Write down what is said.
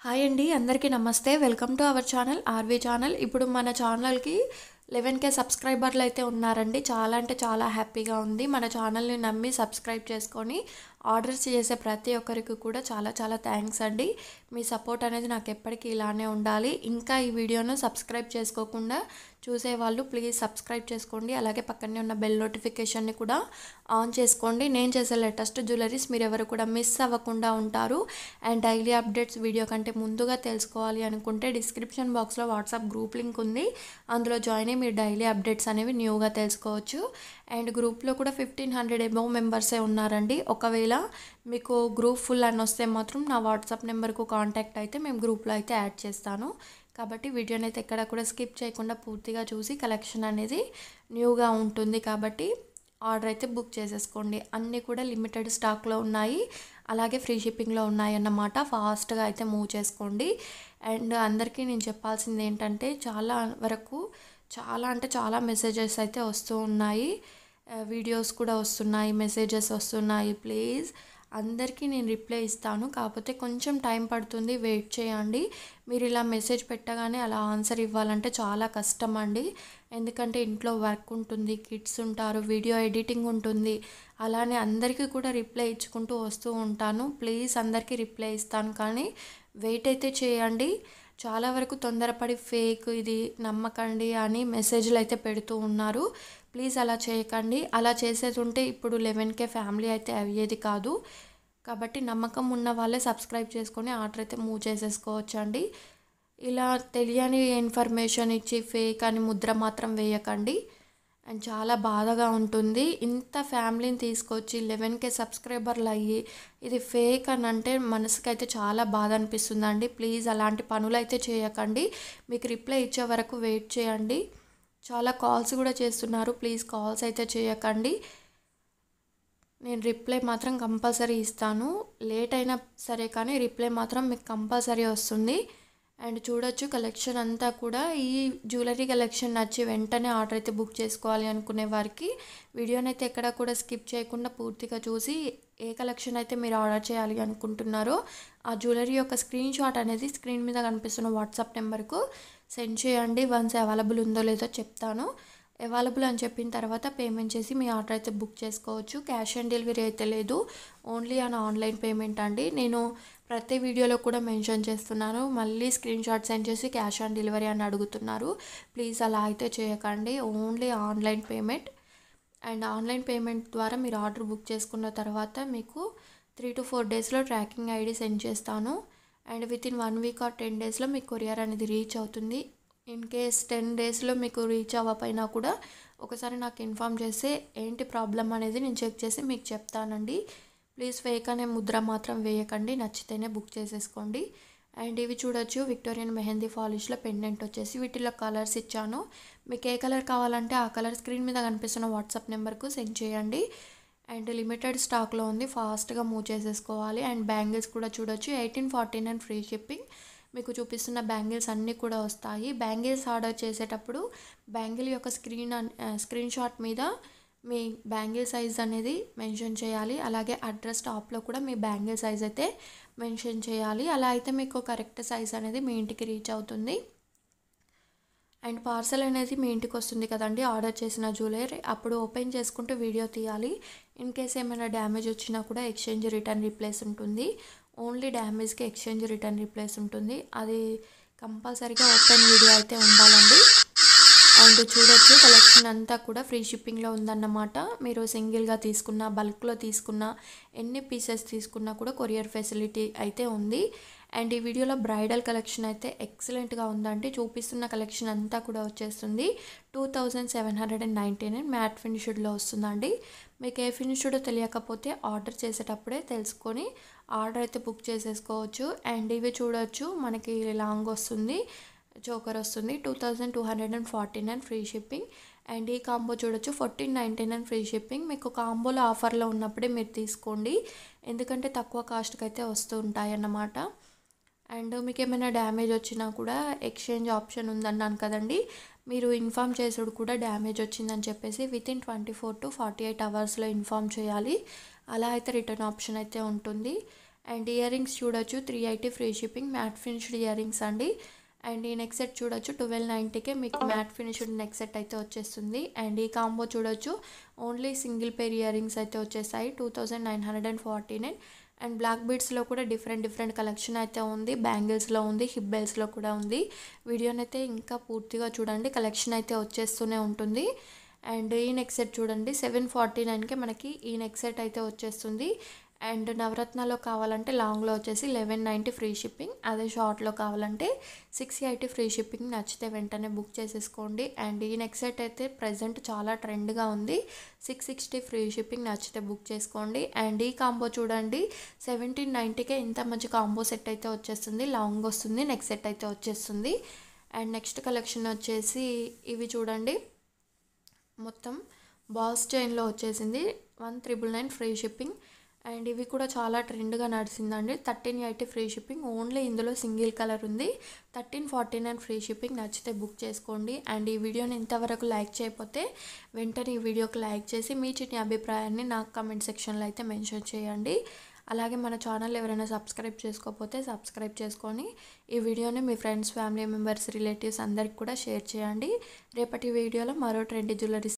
Hi అండి, అందరికీ నమస్తే. Welcome to our channel RV channel. ఇప్పుడు మన ఛానల్కి 11K సబ్స్క్రైబర్లు అయితే ఉన్నారండి. చాలా అంటే చాలా హ్యాపీగా ఉంది. మన ఛానల్ని నమ్మి సబ్స్క్రైబ్ చేసుకొని ఆర్డర్స్ చేసే ప్రతి ఒక్కరికి కూడా చాలా చాలా థ్యాంక్స్ అండి. మీ సపోర్ట్ అనేది నాకు ఎప్పటికీ ఇలానే ఉండాలి. ఇంకా ఈ వీడియోను సబ్స్క్రైబ్ చేసుకోకుండా చూసేవాళ్ళు ప్లీజ్ సబ్స్క్రైబ్ చేసుకోండి. అలాగే పక్కనే ఉన్న బెల్ నోటిఫికేషన్ని కూడా ఆన్ చేసుకోండి. నేను చేసే లేటెస్ట్ జ్యువెలరీస్ మీరు ఎవరు కూడా మిస్ అవ్వకుండా ఉంటారు. అండ్ డైలీ అప్డేట్స్ వీడియో కంటే ముందుగా తెలుసుకోవాలి అనుకుంటే డిస్క్రిప్షన్ బాక్స్లో వాట్సాప్ గ్రూప్ లింక్ ఉంది. అందులో జాయిన్ అయ్యి మీరు డైలీ అప్డేట్స్ అనేవి న్యూగా తెలుసుకోవచ్చు. అండ్ గ్రూప్లో కూడా 1500 అబౌవ్ మెంబర్సే ఉన్నారండి. ఒకవేళ మీకు గ్రూప్ ఫుల్ అని వస్తే మాత్రం నా వాట్సాప్ నెంబర్కు కాంటాక్ట్ అయితే మేము గ్రూప్లో అయితే యాడ్ చేస్తాను. కాబట్టి వీడియోని అయితే ఎక్కడ కూడా స్కిప్ చేయకుండా పూర్తిగా చూసి కలెక్షన్ అనేది న్యూగా ఉంటుంది. కాబట్టి ఆర్డర్ అయితే బుక్ చేసేసుకోండి. అన్నీ కూడా లిమిటెడ్ స్టాక్లో ఉన్నాయి, అలాగే ఫ్రీ షిప్పింగ్లో ఉన్నాయి అన్నమాట. ఫాస్ట్గా అయితే మూవ్ చేసుకోండి. అండ్ అందరికీ నేను చెప్పాల్సింది ఏంటంటే చాలా వరకు చాలా మెసేజెస్ అయితే వస్తూ ఉన్నాయి, వీడియోస్ కూడా వస్తున్నాయి, మెసేజెస్ వస్తున్నాయి. ప్లీజ్ అందరికీ నేను రిప్లై ఇస్తాను, కాకపోతే కొంచెం టైం పడుతుంది, వెయిట్ చేయండి. మీరు ఇలా మెసేజ్ పెట్టగానే అలా ఆన్సర్ ఇవ్వాలంటే చాలా కష్టం అండి. ఎందుకంటే ఇంట్లో వర్క్ ఉంటుంది, కిడ్స్ ఉంటారు, వీడియో ఎడిటింగ్ ఉంటుంది. అలానే అందరికీ కూడా రిప్లై ఇచ్చుకుంటూ వస్తూ ఉంటాను. ప్లీజ్ అందరికీ రిప్లై ఇస్తాను, కానీ వెయిట్ అయితే చేయండి. చాలా వరకు తొందరపడి ఫేక్ ఇది నమ్మకండి అని మెసేజ్లు అయితే పెడుతూ ఉన్నారు. ప్లీజ్ అలా చేయకండి. అలా చేసేది ఉంటే ఇప్పుడు 11K ఫ్యామిలీ అయితే అయ్యేది కాదు. కాబట్టి నమ్మకం ఉన్న వాళ్ళే సబ్స్క్రైబ్ చేసుకొని ఆర్డర్ అయితే మూవ్ చేసేసుకోవచ్చు అండి. ఇలా తెలియని ఇన్ఫర్మేషన్ ఇచ్చి ఫేక్ అని ముద్ర మాత్రం వేయకండి. అండ్ చాలా బాధగా ఉంటుంది. ఇంత ఫ్యామిలీని తీసుకొచ్చి 11K సబ్స్క్రైబర్లు అయ్యి ఇది ఫేక్ అని అంటే మనసుకైతే చాలా బాధ అనిపిస్తుందండి. ప్లీజ్ అలాంటి పనులు అయితే చేయకండి. మీకు రిప్లై ఇచ్చే వరకు వెయిట్ చేయండి. చాలా కాల్స్ కూడా చేస్తున్నారు, ప్లీజ్ కాల్స్ అయితే చేయకండి. నేను రిప్లై మాత్రం కంపల్సరీ ఇస్తాను. లేట్ అయినా సరే కానీ రిప్లై మాత్రం మీకు కంపల్సరీ వస్తుంది. అండ్ చూడొచ్చు కలెక్షన్ అంతా కూడా ఈ జ్యువెలరీ కలెక్షన్ నచ్చి వెంటనే ఆర్డర్ అయితే బుక్ చేసుకోవాలి అనుకునే వారికి వీడియోని అయితే ఎక్కడ కూడా స్కిప్ చేయకుండా పూర్తిగా చూసి ఏ కలెక్షన్ అయితే మీరు ఆర్డర్ చేయాలి అనుకుంటున్నారో ఆ జ్యువెలరీ యొక్క స్క్రీన్ షాట్ అనేది స్క్రీన్ మీద కనిపిస్తున్న వాట్సాప్ నెంబర్కు సెండ్ చేయండి. వన్స్ అవైలబుల్ ఉందో లేదో చెప్తాను. అవైలబుల్ అని చెప్పిన తర్వాత పేమెంట్ చేసి మీ ఆర్డర్ అయితే బుక్ చేసుకోవచ్చు. క్యాష్ ఆన్ డెలివరీ అయితే లేదు, ఓన్లీ ఆన్లైన్ పేమెంట్ అండి. నేను ప్రతి వీడియోలో కూడా మెన్షన్ చేస్తున్నాను. మళ్ళీ స్క్రీన్ షాట్ సెండ్ చేసి క్యాష్ ఆన్ డెలివరీ అని అడుగుతున్నారు. ప్లీజ్ అలా అయితే చేయకండి, only online payment. And online payment ద్వారా మీరు ఆర్డర్ బుక్ చేసుకున్న తర్వాత మీకు 3 to 4 డేస్లో ట్రాకింగ్ ఐడి సెండ్ చేస్తాను. అండ్ వితిన్ 1 వీక్ ఆర్ 10 డేస్లో మీకు కొరియర్ అనేది రీచ్ అవుతుంది. ఇన్ కేస్ 10 డేస్లో మీకు రీచ్ అవ్వకపోయినా కూడా ఒకసారి నాకు ఇన్ఫామ్ చేస్తే ఏంటి ప్రాబ్లం అనేది నేను చెక్ చేసి మీకు చెప్తానండి. ప్లీజ్ ఫేక్ అనే ముద్ర మాత్రం వేయకండి, నచ్చితేనే బుక్ చేసేసుకోండి. అండ్ ఇవి చూడొచ్చు విక్టోరియన్ మెహందీ పాలిష్లో పెండెంట్ వచ్చేసి వీటిలో కలర్స్ ఇచ్చాను. మీకు ఏ కలర్ కావాలంటే ఆ కలర్ స్క్రీన్ మీద కనిపిస్తున్న వాట్సాప్ నెంబర్కు సెండ్ చేయండి. అండ్ లిమిటెడ్ స్టాక్లో ఉంది, ఫాస్ట్గా మూవ్ చేసేసుకోవాలి. అండ్ బ్యాంగిల్స్ కూడా చూడొచ్చు 1849 ఫ్రీ షిప్పింగ్. మీకు చూపిస్తున్న బ్యాంగిల్స్ అన్నీ కూడా వస్తాయి. బ్యాంగిల్స్ ఆర్డర్ చేసేటప్పుడు బ్యాంగిల్ యొక్క స్క్రీన్ షాట్ మీద మీ బ్యాంగిల్ సైజ్ అనేది మెన్షన్ చేయాలి. అలాగే అడ్రస్ టాప్లో కూడా మీ బ్యాంగిల్ సైజ్ అయితే మెన్షన్ చేయాలి. అలా అయితే మీకు కరెక్ట్ సైజ్ అనేది మీ ఇంటికి రీచ్ అవుతుంది. అండ్ పార్సల్ అనేది మీ ఇంటికి వస్తుంది కదండి ఆర్డర్ చేసిన జ్యువెలరీ, అప్పుడు ఓపెన్ చేసుకుంటూ వీడియో తీయాలి. ఇన్ కేస్ ఏమైనా డ్యామేజ్ వచ్చినా కూడా ఎక్స్చేంజ్ రిటర్న్ రీప్లేస్ ఉంటుంది. ఓన్లీ డ్యామేజ్కి ఎక్స్చేంజ్ రిటర్న్ రీప్లేస్ ఉంటుంది. అది కంపల్సరీగా ఓపెన్ వీడియో అయితే ఉండాలండి. అండ్ చూడొచ్చు కలెక్షన్ అంతా కూడా ఫ్రీ షిప్పింగ్లో ఉందన్నమాట. మీరు సింగిల్గా తీసుకున్నా బల్క్లో తీసుకున్నా ఎన్ని పీసెస్ తీసుకున్నా కూడా కొరియర్ ఫెసిలిటీ అయితే ఉంది. అండ్ ఈ వీడియోలో బ్రైడల్ కలెక్షన్ అయితే ఎక్సలెంట్గా ఉందండి. చూపిస్తున్న కలెక్షన్ అంతా కూడా వచ్చేస్తుంది 2799 మ్యాట్ ఫినిష్డ్లో వస్తుందండి. మీకు ఏ ఫినిష్డ్ తెలియకపోతే ఆర్డర్ చేసేటప్పుడే తెలుసుకొని ఆర్డర్ అయితే బుక్ చేసేసుకోవచ్చు. అండ్ ఇవి చూడొచ్చు మనకి లాంగ్ వస్తుంది, చోకర్ వస్తుంది 2249 ఫ్రీ షిప్పింగ్. అండ్ ఈ కాంబో చూడొచ్చు 1499 ఫ్రీ షిప్పింగ్. మీకు కాంబోలో ఆఫర్లో ఉన్నప్పుడే మీరు తీసుకోండి, ఎందుకంటే తక్కువ కాస్ట్కి అయితే వస్తూ ఉంటాయి అన్నమాట. అండ్ మీకు ఏమైనా డ్యామేజ్ వచ్చినా కూడా ఎక్స్చేంజ్ ఆప్షన్ ఉందన్నాను కదండి, మీరు ఇన్ఫామ్ చేసుడు కూడా డ్యామేజ్ వచ్చిందని చెప్పేసి వితిన్ 24 to 48 అవర్స్లో ఇన్ఫామ్ చేయాలి. అలా అయితే రిటర్న్ ఆప్షన్ అయితే ఉంటుంది. అండ్ ఇయర్ రింగ్స్ చూడొచ్చు 380 free shipping, matte finished ear rings అండి. అండ్ ఈ నెక్ సెట్ చూడొచ్చు 1290కే మీకు మ్యాట్ ఫినిష్డ్ నెక్ సెట్ అయితే వచ్చేస్తుంది. అండ్ ఈ కాంబో చూడొచ్చు ఓన్లీ సింగిల్ పేర్ ఇయర్ రింగ్స్ అయితే వచ్చేసాయి 2949. అండ్ బ్లాక్ బీడ్స్లో కూడా డిఫరెంట్ కలెక్షన్ అయితే ఉంది. బ్యాంగిల్స్లో ఉంది, హిప్ బెల్స్లో కూడా ఉంది. వీడియోనైతే ఇంకా పూర్తిగా చూడండి, కలెక్షన్ అయితే వచ్చేస్తూనే ఉంటుంది. అండ్ ఈ నెక్ సెట్ చూడండి 749కే మనకి ఈ నెక్ సెట్ అయితే వచ్చేస్తుంది. అండ్ నవరత్నాలో కావాలంటే లాంగ్లో వచ్చేసి 1190 ఫ్రీ షిప్పింగ్, అదే షార్ట్లో కావాలంటే 680 ఫ్రీ షిప్పింగ్. నచ్చితే వెంటనే బుక్ చేసేసుకోండి. అండ్ ఈ నెక్ సెట్ అయితే ప్రజెంట్ చాలా ట్రెండ్గా ఉంది, 660 ఫ్రీ షిప్పింగ్. నచ్చితే బుక్ చేసుకోండి. అండ్ ఈ కాంబో చూడండి 1790కే ఇంత మంచి కాంబో సెట్ అయితే వచ్చేస్తుంది. లాంగ్ వస్తుంది, నెక్ సెట్ అయితే వచ్చేస్తుంది. అండ్ నెక్స్ట్ కలెక్షన్ వచ్చేసి ఇవి చూడండి, మొత్తం బాల్స్ చైన్లో వచ్చేసింది 1999 ఫ్రీ షిప్పింగ్. అండ్ ఇవి కూడా చాలా ట్రెండ్గా నడిచిందండి. 1380 ఫ్రీ షిప్పింగ్. ఓన్లీ ఇందులో సింగిల్ కలర్ ఉంది. 1349 ఫ్రీ షిప్పింగ్. నచ్చితే బుక్ చేసుకోండి. అండ్ ఈ వీడియోని ఇంతవరకు లైక్ చేయకపోతే వెంటనే ఈ వీడియోకి లైక్ చేసి మీ చిన్న అభిప్రాయాన్ని నాకు కమెంట్ సెక్షన్లో అయితే మెన్షన్ చేయండి. అలాగే మన ఛానల్ ఎవరైనా సబ్స్క్రైబ్ చేసుకోకపోతే సబ్స్క్రైబ్ చేసుకొని ఈ వీడియోని మీ ఫ్రెండ్స్, ఫ్యామిలీ మెంబర్స్, రిలేటివ్స్ అందరికి కూడా షేర్ చేయండి. రేపటి వీడియోలో మరో ట్రెండీ జ్యువెలరీ